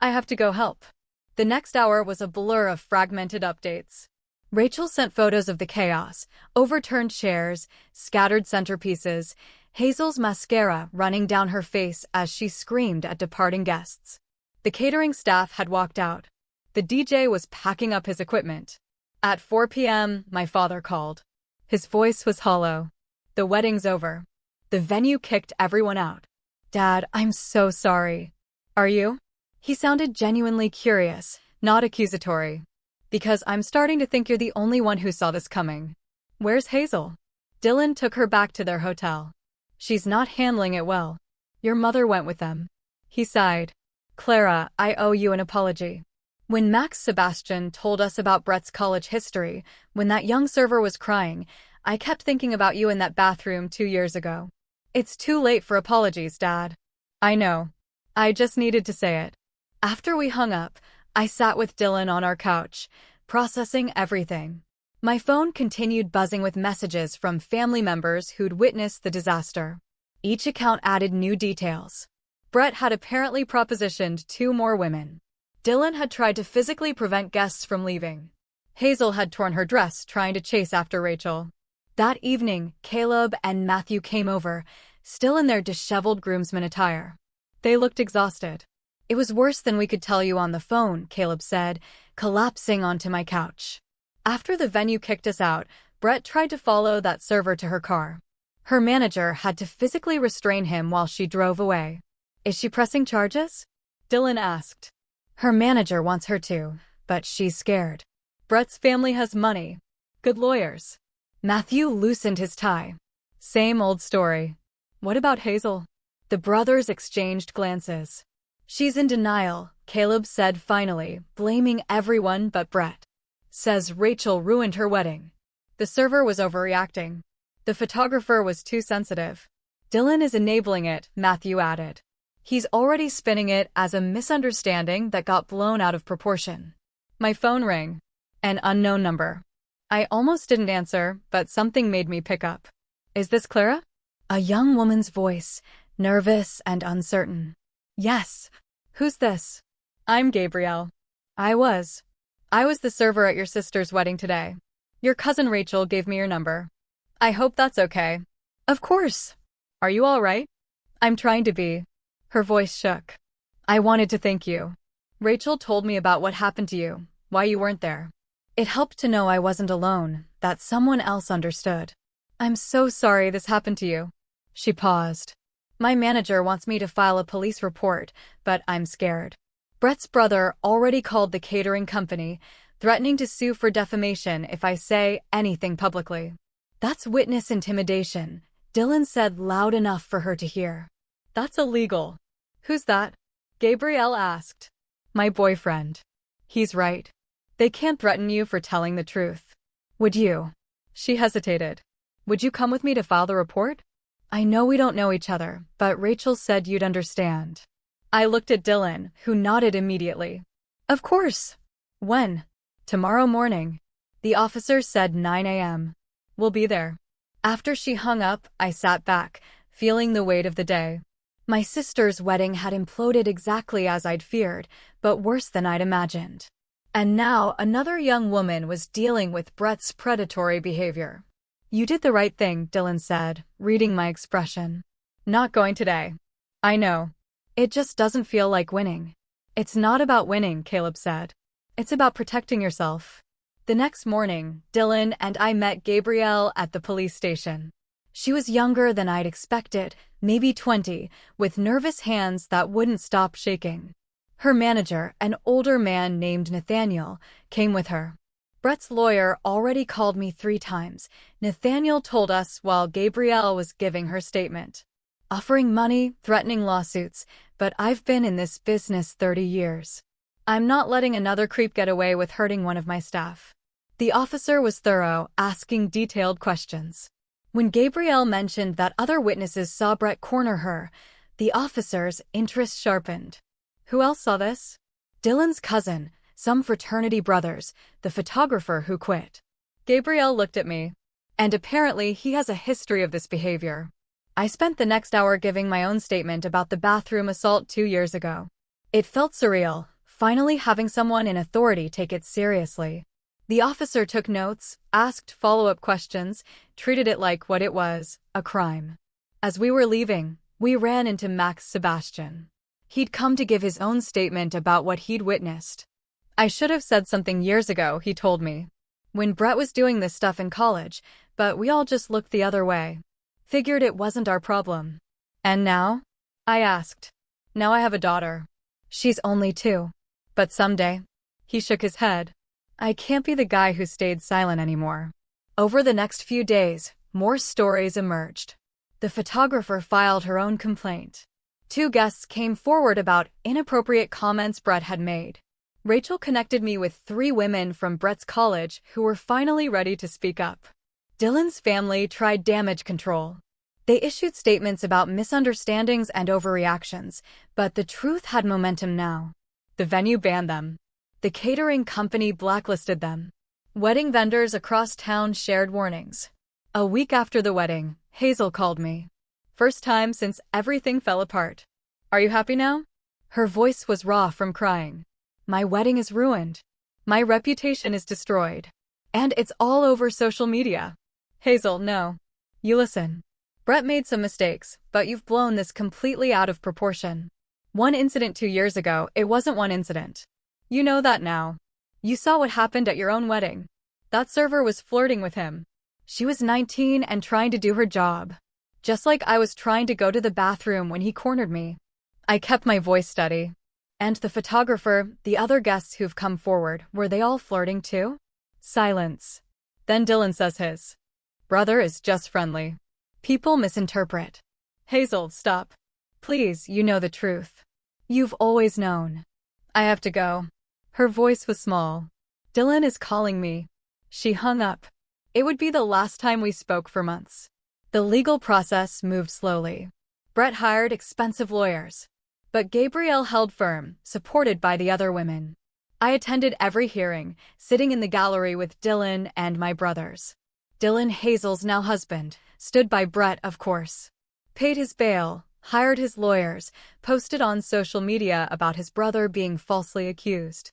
I have to go help. The next hour was a blur of fragmented updates. Rachel sent photos of the chaos, overturned chairs, scattered centerpieces, Hazel's mascara running down her face as she screamed at departing guests. The catering staff had walked out. The DJ was packing up his equipment. At 4 p.m., my father called. His voice was hollow. The wedding's over. The venue kicked everyone out. Dad, I'm so sorry. Are you? He sounded genuinely curious, not accusatory. Because I'm starting to think you're the only one who saw this coming. Where's Hazel? Dylan took her back to their hotel. She's not handling it well. Your mother went with them. He sighed. Clara, I owe you an apology. When Max Sebastian told us about Brett's college history, when that young server was crying, I kept thinking about you in that bathroom 2 years ago. It's too late for apologies, Dad. I know. I just needed to say it. After we hung up, I sat with Dylan on our couch, processing everything. My phone continued buzzing with messages from family members who'd witnessed the disaster. Each account added new details. Brett had apparently propositioned 2 more women. Dylan had tried to physically prevent guests from leaving. Hazel had torn her dress trying to chase after Rachel. That evening, Caleb and Matthew came over, still in their disheveled groomsmen attire. They looked exhausted. It was worse than we could tell you on the phone, Caleb said, collapsing onto my couch. After the venue kicked us out, Brett tried to follow that server to her car. Her manager had to physically restrain him while she drove away. Is she pressing charges? Dylan asked. Her manager wants her to, but she's scared. Brett's family has money. Good lawyers. Matthew loosened his tie. Same old story. What about Hazel? The brothers exchanged glances. She's in denial, Caleb said finally, blaming everyone but Brett. Says Rachel ruined her wedding. The server was overreacting. The photographer was too sensitive. Dylan is enabling it, Matthew added. He's already spinning it as a misunderstanding that got blown out of proportion. My phone rang. An unknown number. I almost didn't answer, but something made me pick up. Is this Clara? A young woman's voice, nervous and uncertain. Yes. Who's this? I'm Gabrielle. I was the server at your sister's wedding today. Your cousin Rachel gave me your number. I hope that's okay. Of course. Are you all right? I'm trying to be. Her voice shook. I wanted to thank you. Rachel told me about what happened to you, why you weren't there. It helped to know I wasn't alone, that someone else understood. I'm so sorry this happened to you. She paused. My manager wants me to file a police report, but I'm scared. Brett's brother already called the catering company, threatening to sue for defamation if I say anything publicly. That's witness intimidation, Dylan said loud enough for her to hear. That's illegal. Who's that? Gabrielle asked. My boyfriend. He's right. They can't threaten you for telling the truth. Would you? She hesitated. Would you come with me to file the report? I know we don't know each other, but Rachel said you'd understand. I looked at Dylan, who nodded immediately. Of course. When? Tomorrow morning. The officer said 9 a.m. We'll be there. After she hung up, I sat back, feeling the weight of the day. My sister's wedding had imploded exactly as I'd feared, but worse than I'd imagined. And now another young woman was dealing with Brett's predatory behavior. You did the right thing, Dylan said, reading my expression. Not going today. I know. It just doesn't feel like winning. It's not about winning, Caleb said. It's about protecting yourself. The next morning, Dylan and I met Gabrielle at the police station. She was younger than I'd expected, maybe 20, with nervous hands that wouldn't stop shaking. Her manager, an older man named Nathaniel, came with her. Brett's lawyer already called me 3 times, Nathaniel told us while Gabrielle was giving her statement. Offering money, threatening lawsuits, but I've been in this business 30 years. I'm not letting another creep get away with hurting one of my staff. The officer was thorough, asking detailed questions. When Gabrielle mentioned that other witnesses saw Brett corner her, the officer's interest sharpened. Who else saw this? Dylan's cousin, some fraternity brothers, the photographer who quit. Gabrielle looked at me. And apparently he has a history of this behavior. I spent the next hour giving my own statement about the bathroom assault 2 years ago. It felt surreal, finally having someone in authority take it seriously. The officer took notes, asked follow-up questions, treated it like what it was, a crime. As we were leaving, we ran into Max Sebastian. He'd come to give his own statement about what he'd witnessed. I should have said something years ago, he told me. When Brett was doing this stuff in college, but we all just looked the other way. Figured it wasn't our problem. And now? I asked. Now I have a daughter. She's only 2. But someday. He shook his head. I can't be the guy who stayed silent anymore. Over the next few days, more stories emerged. The photographer filed her own complaint. 2 guests came forward about inappropriate comments Brett had made. Rachel connected me with 3 women from Brett's college who were finally ready to speak up. Dylan's family tried damage control. They issued statements about misunderstandings and overreactions, but the truth had momentum now. The venue banned them. The catering company blacklisted them. Wedding vendors across town shared warnings. A week after the wedding, Hazel called me. First time since everything fell apart. Are you happy now? Her voice was raw from crying. My wedding is ruined. My reputation is destroyed. And it's all over social media. Hazel, no. You listen. Brett made some mistakes, but you've blown this completely out of proportion. One incident 2 years ago, it wasn't one incident. You know that now. You saw what happened at your own wedding. That server was flirting with him. She was 19 and trying to do her job. Just like I was trying to go to the bathroom when he cornered me. I kept my voice steady. And the photographer, the other guests who've come forward, were they all flirting too? Silence. Then Dylan says his brother is just friendly. People misinterpret. Hazel, stop. Please, you know the truth. You've always known. I have to go. Her voice was small. Dylan is calling me. She hung up. It would be the last time we spoke for months. The legal process moved slowly. Brett hired expensive lawyers. But Gabrielle held firm, supported by the other women. I attended every hearing, sitting in the gallery with Dylan and my brothers. Dylan, Hazel's now husband, stood by Brett, of course. Paid his bail, hired his lawyers, posted on social media about his brother being falsely accused.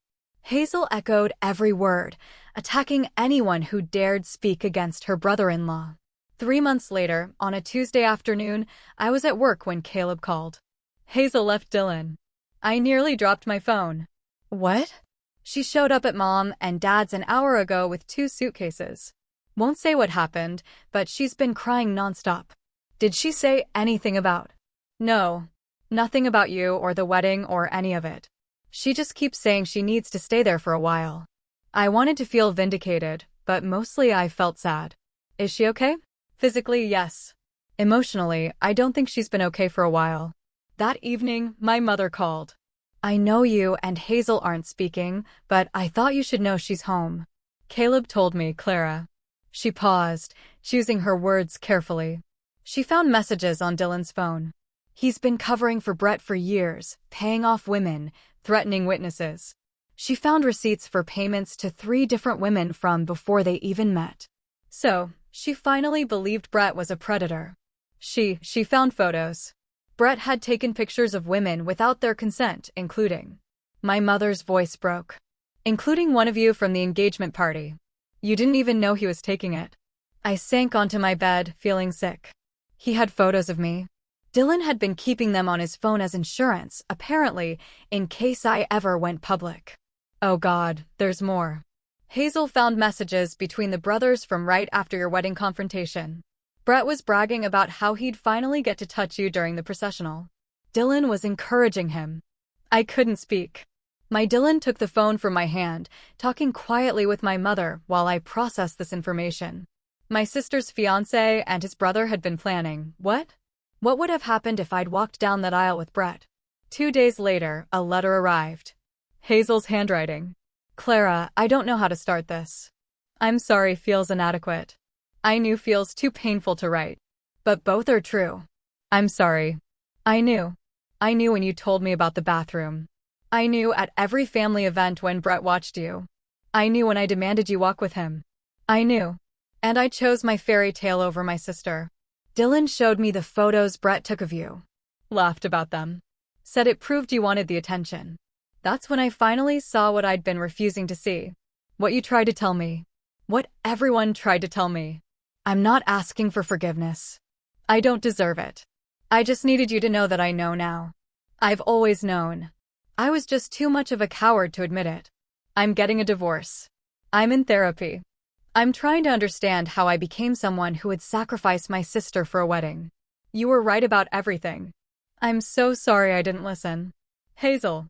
Hazel echoed every word, attacking anyone who dared speak against her brother-in-law. 3 months later, on a Tuesday afternoon, I was at work when Caleb called. Hazel left Dylan. I nearly dropped my phone. What? She showed up at Mom and Dad's an hour ago with 2 suitcases. Won't say what happened, but she's been crying nonstop. Did she say anything about? No. Nothing about you or the wedding or any of it. She just keeps saying she needs to stay there for a while. I wanted to feel vindicated, but mostly I felt sad. Is she okay? Physically, yes. Emotionally, I don't think she's been okay for a while. That evening, my mother called. I know you and Hazel aren't speaking, but I thought you should know she's home. Caleb told me, Clara. She paused, choosing her words carefully. She found messages on Dylan's phone. He's been covering for Brett for years, paying off women, threatening witnesses. She found receipts for payments to 3 different women from before they even met. So, she finally believed Brett was a predator. She found photos. Brett had taken pictures of women without their consent, including. My mother's voice broke. Including one of you from the engagement party. You didn't even know he was taking it. I sank onto my bed, feeling sick. He had photos of me. Dylan had been keeping them on his phone as insurance, apparently, in case I ever went public. Oh God, there's more. Hazel found messages between the brothers from right after your wedding confrontation. Brett was bragging about how he'd finally get to touch you during the processional. Dylan was encouraging him. I couldn't speak. My Dylan took the phone from my hand, talking quietly with my mother while I processed this information. My sister's fiancé and his brother had been planning. What? What would have happened if I'd walked down that aisle with Brett? 2 days later, a letter arrived. Hazel's handwriting. Clara, I don't know how to start this. I'm sorry feels inadequate. I knew feels too painful to write. But both are true. I'm sorry. I knew. I knew when you told me about the bathroom. I knew at every family event when Brett watched you. I knew when I demanded you walk with him. I knew. And I chose my fairy tale over my sister. Dylan showed me the photos Brett took of you. Laughed about them. Said it proved you wanted the attention. That's when I finally saw what I'd been refusing to see. What you tried to tell me. What everyone tried to tell me. I'm not asking for forgiveness. I don't deserve it. I just needed you to know that I know now. I've always known. I was just too much of a coward to admit it. I'm getting a divorce. I'm in therapy. I'm trying to understand how I became someone who would sacrifice my sister for a wedding. You were right about everything. I'm so sorry I didn't listen. Hazel.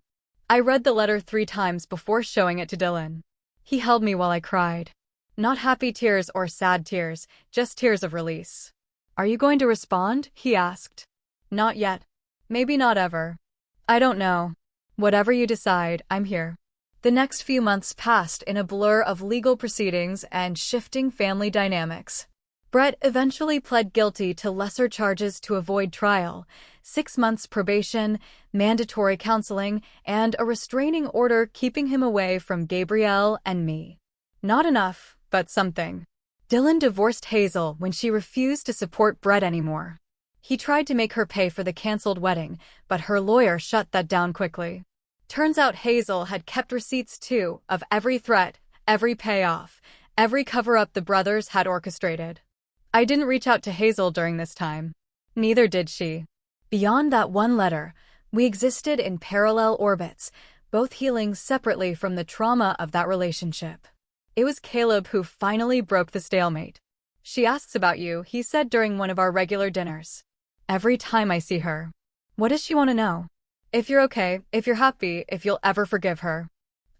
I read the letter 3 times before showing it to Dylan. He held me while I cried. Not happy tears or sad tears, just tears of release. Are you going to respond? He asked. Not yet. Maybe not ever. I don't know. Whatever you decide, I'm here. The next few months passed in a blur of legal proceedings and shifting family dynamics. Brett eventually pled guilty to lesser charges to avoid trial, 6 months probation, mandatory counseling, and a restraining order keeping him away from Gabrielle and me. Not enough, but something. Dylan divorced Hazel when she refused to support Brett anymore. He tried to make her pay for the canceled wedding, but her lawyer shut that down quickly. Turns out Hazel had kept receipts too of every threat, every payoff, every cover-up the brothers had orchestrated. I didn't reach out to Hazel during this time. Neither did she. Beyond that one letter, we existed in parallel orbits, both healing separately from the trauma of that relationship. It was Caleb who finally broke the stalemate. She asks about you, he said during one of our regular dinners. Every time I see her. What does she want to know? If you're okay, if you're happy, if you'll ever forgive her.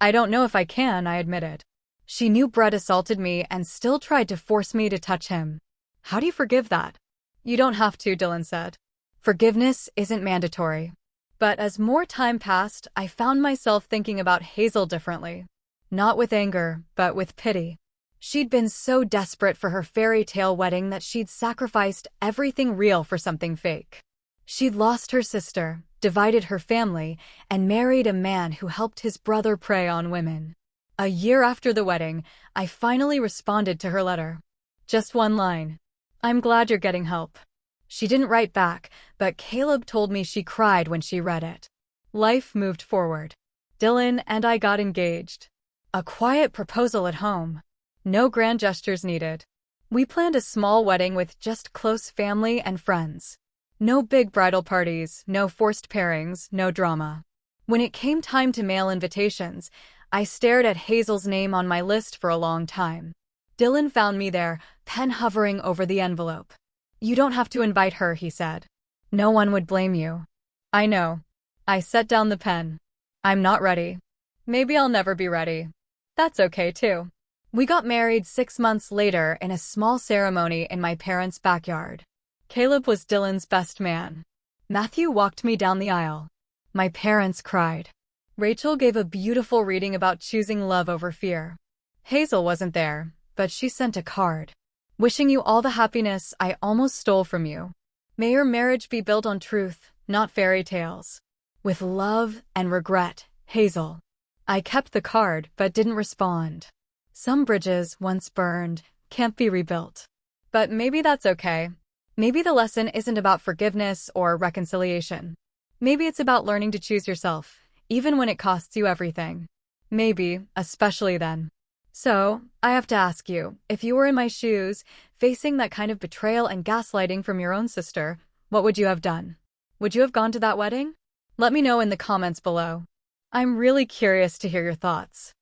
I don't know if I can, I admitted. She knew Brett assaulted me and still tried to force me to touch him. How do you forgive that? You don't have to, Dylan said. Forgiveness isn't mandatory. But as more time passed, I found myself thinking about Hazel differently. Not with anger, but with pity. She'd been so desperate for her fairy tale wedding that she'd sacrificed everything real for something fake. She'd lost her sister, divided her family, and married a man who helped his brother prey on women. A year after the wedding, I finally responded to her letter. Just one line. I'm glad you're getting help. She didn't write back, but Caleb told me she cried when she read it. Life moved forward. Dylan and I got engaged. A quiet proposal at home. No grand gestures needed. We planned a small wedding with just close family and friends. No big bridal parties, no forced pairings, no drama. When it came time to mail invitations, I stared at Hazel's name on my list for a long time. Dylan found me there, pen hovering over the envelope. You don't have to invite her, he said. No one would blame you. I know. I set down the pen. I'm not ready. Maybe I'll never be ready. That's okay too. We got married 6 months later in a small ceremony in my parents' backyard. Caleb was Dylan's best man. Matthew walked me down the aisle. My parents cried. Rachel gave a beautiful reading about choosing love over fear. Hazel wasn't there, but she sent a card. Wishing you all the happiness I almost stole from you. May your marriage be built on truth, not fairy tales. With love and regret, Hazel. I kept the card but didn't respond. Some bridges, once burned, can't be rebuilt. But maybe that's okay. Maybe the lesson isn't about forgiveness or reconciliation. Maybe it's about learning to choose yourself, even when it costs you everything. Maybe, especially then. So, I have to ask you, if you were in my shoes, facing that kind of betrayal and gaslighting from your own sister, what would you have done? Would you have gone to that wedding? Let me know in the comments below. I'm really curious to hear your thoughts.